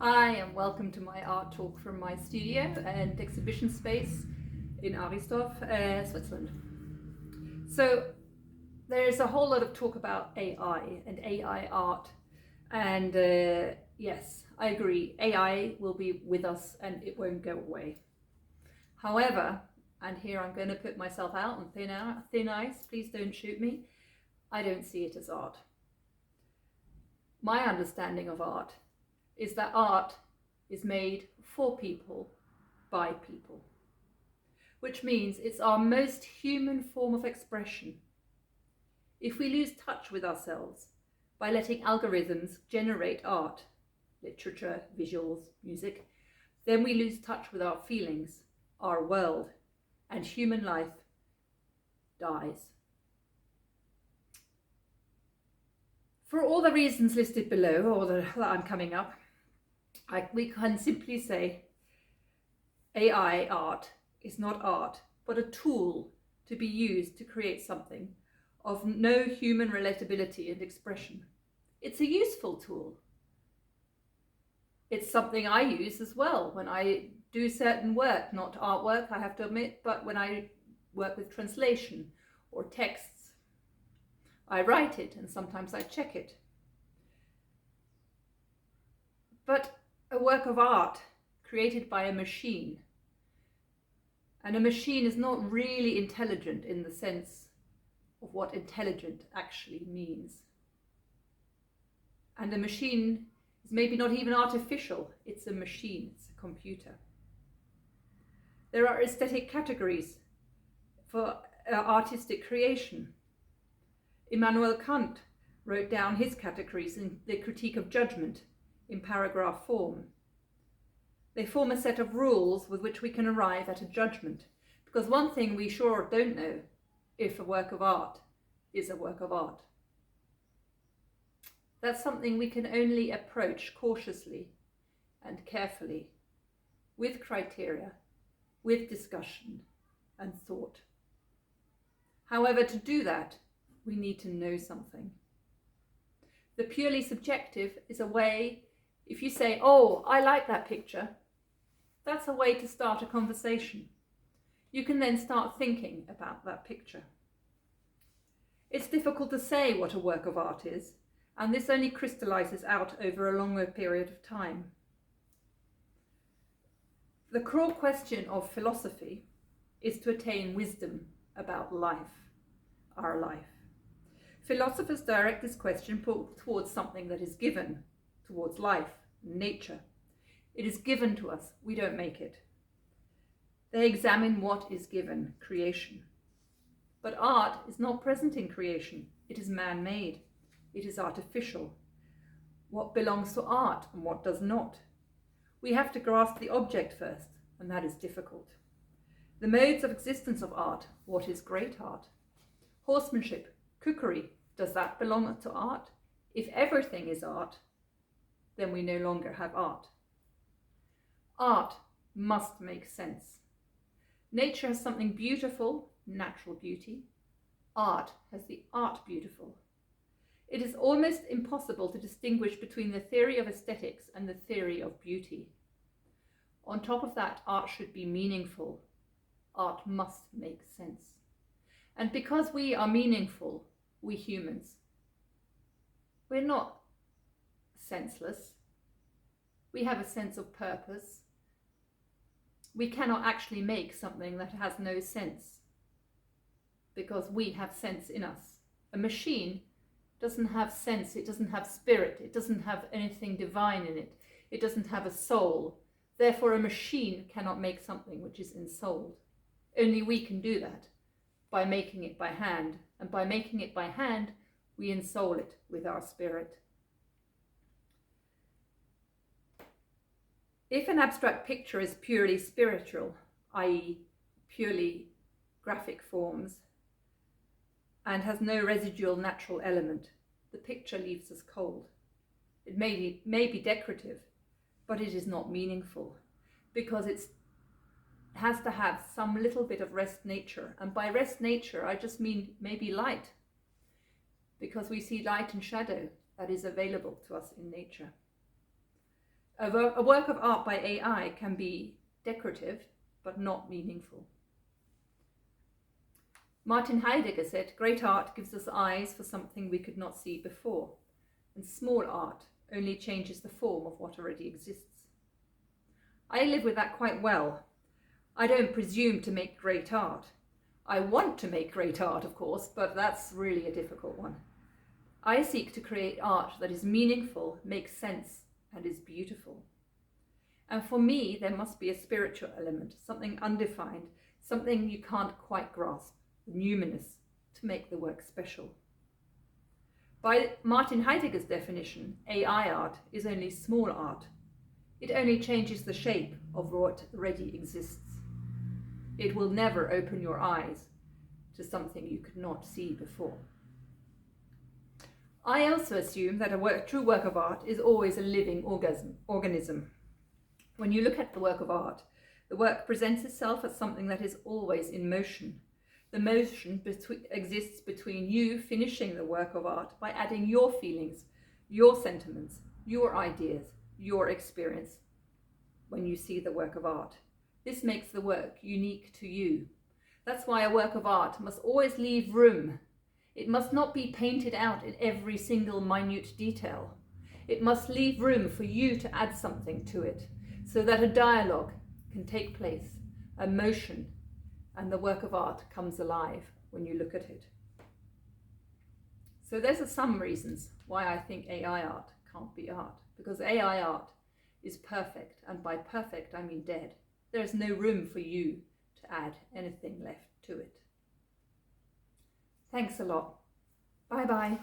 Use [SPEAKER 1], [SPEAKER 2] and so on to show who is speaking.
[SPEAKER 1] Hi, and welcome to my art talk from my studio and exhibition space in Aristorf, Switzerland. So there's a whole lot of talk about AI and AI art, and yes, I agree, AI will be with us and it won't go away. However, and here I'm going to put myself out on thin ice, please don't shoot me, I don't see it as art. My understanding of art is that art is made for people, by people, which means it's our most human form of expression. If we lose touch with ourselves by letting algorithms generate art, literature, visuals, music, then we lose touch with our feelings, our world, and human life dies. For all the reasons listed below, or that I'm coming up, we can simply say AI art is not art, but a tool to be used to create something of no human relatability and expression. It's a useful tool. It's something I use as well when I do certain work, not artwork, I have to admit, but when I work with translation or texts. I write it and sometimes I check it. But a work of art created by a machine, and a machine is not really intelligent in the sense of what intelligent actually means. And a machine is maybe not even artificial, it's a machine, it's a computer. There are aesthetic categories for artistic creation. Immanuel Kant wrote down his categories in the Critique of Judgment in paragraph form. They form a set of rules with which we can arrive at a judgment, because one thing we sure don't know if a work of art is a work of art. That's something we can only approach cautiously and carefully, with criteria, with discussion and thought. However, to do that, we need to know something. The purely subjective is a way, if you say, oh, I like that picture, that's a way to start a conversation. You can then start thinking about that picture. It's difficult to say what a work of art is, and this only crystallizes out over a longer period of time. The core question of philosophy is to attain wisdom about life, our life. Philosophers direct this question towards something that is given, towards life, nature. It is given to us, we don't make it. They examine what is given, creation. But art is not present in creation, it is man-made, it is artificial. What belongs to art and what does not? We have to grasp the object first, and that is difficult. The modes of existence of art, what is great art? Horsemanship, cookery, does that belong to art? If everything is art, then we no longer have art. Art must make sense. Nature has something beautiful, natural beauty. Art has the art beautiful. It is almost impossible to distinguish between the theory of aesthetics and the theory of beauty. On top of that, art should be meaningful. Art must make sense. And because we are meaningful, we humans, we're not senseless. We have a sense of purpose. We cannot actually make something that has no sense, because we have sense in us. A machine doesn't have sense, it doesn't have spirit, it doesn't have anything divine in it, it doesn't have a soul. Therefore, a machine cannot make something which is ensouled. Only we can do that by making it by hand, and by making it by hand, we ensoul it with our spirit. If an abstract picture is purely spiritual, i.e. purely graphic forms, and has no residual natural element, the picture leaves us cold. It may be decorative, but it is not meaningful, because it has to have some little bit of rest nature. And by rest nature, I just mean maybe light, because we see light and shadow that is available to us in nature. A work of art by AI can be decorative, but not meaningful. Martin Heidegger said, "Great art gives us eyes for something we could not see before, and small art only changes the form of what already exists." I live with that quite well. I don't presume to make great art. I want to make great art, of course, but that's really a difficult one. I seek to create art that is meaningful, makes sense, and is beautiful. And for me, there must be a spiritual element, something undefined, something you can't quite grasp, the numinous, to make the work special. By Martin Heidegger's definition, AI art is only small art. It only changes the shape of what already exists. It will never open your eyes to something you could not see before. I also assume that a true work of art is always a living organism. When you look at the work of art, the work presents itself as something that is always in motion. The motion exists between you finishing the work of art by adding your feelings, your sentiments, your ideas, your experience when you see the work of art. This makes the work unique to you. That's why a work of art must always leave room. It must not be painted out in every single minute detail. It must leave room for you to add something to it, so that a dialogue can take place, a motion, and the work of art comes alive when you look at it. So those are some reasons why I think AI art can't be art, because AI art is perfect, and by perfect I mean dead. There is no room for you to add anything left to it. Thanks a lot. Bye bye.